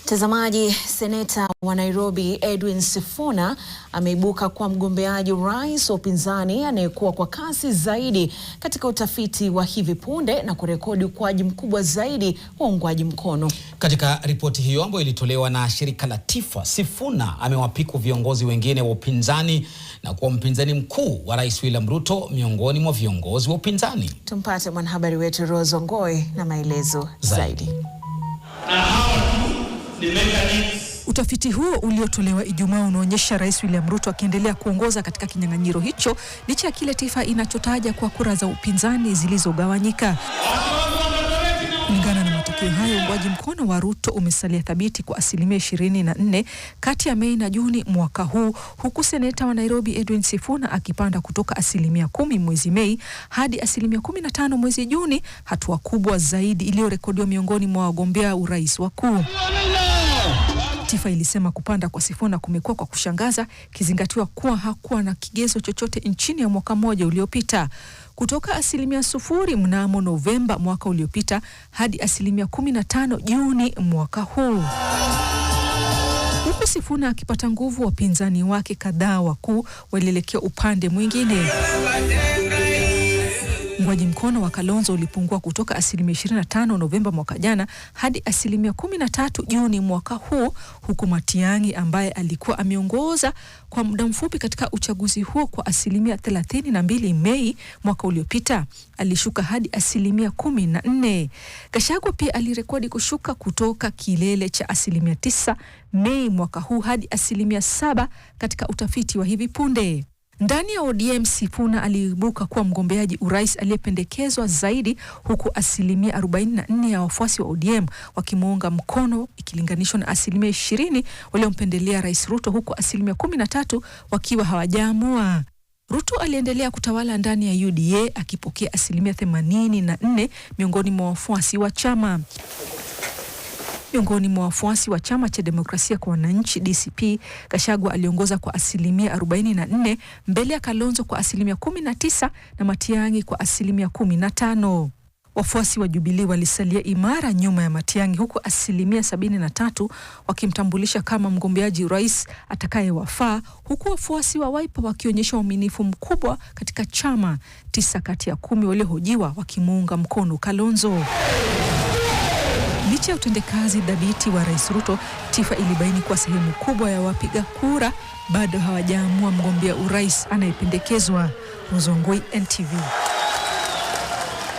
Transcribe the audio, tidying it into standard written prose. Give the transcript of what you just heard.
Mtazamaji, seneta wa Nairobi Edwin Sifuna ameibuka kwa mgombeaji urais wa upinzani anayekuwa kwa kasi zaidi katika utafiti wa hivi punde na kurekodi ukuaji mkubwa zaidi wa uungwaji mkono. Katika ripoti hiyo ambayo ilitolewa na shirika la TIFA, Sifuna amewapiku viongozi wengine wa upinzani na kuwa mpinzani mkuu wa Rais William Ruto miongoni mwa viongozi wa upinzani. Tumpate mwanahabari wetu Rose Ongoi na maelezo zaidi. Utafiti huo uliotolewa Ijumaa unaonyesha Rais William Ruto akiendelea kuongoza katika kinyang'anyiro hicho licha ya kile taifa inachotaja kwa kura za upinzani zilizogawanyika. Kulingana na matokeo hayo, uungwaji mkono wa Ruto umesalia thabiti kwa 24% kati ya Mei na Juni mwaka huu, huku seneta wa Nairobi Edwin Sifuna akipanda kutoka 10% mwezi Mei hadi 15% mwezi Juni, hatua kubwa zaidi iliyorekodiwa miongoni mwa wagombea urais wakuu. TIFA ilisema kupanda kwa Sifuna kumekuwa kwa kushangaza, kizingatiwa kuwa hakuwa na kigezo chochote nchini ya mwaka mmoja uliopita. Kutoka 0% mnamo Novemba mwaka uliopita hadi 15% Juni mwaka huu. Huku Sifuna akipata nguvu, wapinzani wake kadhaa wakuu walielekea upande mwingine. Uungwaji mkono wa Kalonzo ulipungua kutoka 25% Novemba mwaka jana hadi 13% Juni mwaka huu, huku Matiang'i ambaye alikuwa ameongoza kwa muda mfupi katika uchaguzi huo kwa 32% Mei mwaka uliopita alishuka hadi 14%. Gachagua pia alirekodi kushuka kutoka kilele cha 9% Mei mwaka huu hadi 7% katika utafiti wa hivi punde. Ndani ya ODM, Sifuna aliibuka kuwa mgombeaji urais aliyependekezwa zaidi, huku 44% ya wafuasi wa ODM wakimuunga mkono ikilinganishwa na 20% waliompendelea Rais Ruto, huku 13% wakiwa hawajaamua. Ruto aliendelea kutawala ndani ya UDA akipokea 84% miongoni mwa wafuasi wa chama. Miongoni mwa wafuasi wa chama cha Demokrasia kwa Wananchi DCP, Gachagua aliongoza kwa 44% mbele ya Kalonzo kwa 19% na Matiang'i kwa 15%. Wafuasi wa Jubilee walisalia imara nyuma ya Matiang'i, huku 73% wakimtambulisha kama mgombeaji urais atakayewafaa, huku wafuasi wa Wiper wakionyesha uaminifu mkubwa katika chama. 9 kati ya 10 waliohojiwa wakimuunga mkono Kalonzo. Licha ya utendekazi dhabiti wa Rais Ruto, TIFA ilibaini kwa sehemu kubwa ya wapiga kura bado hawajaamua mgombea urais anayependekezwa. Rose Ongoi, NTV.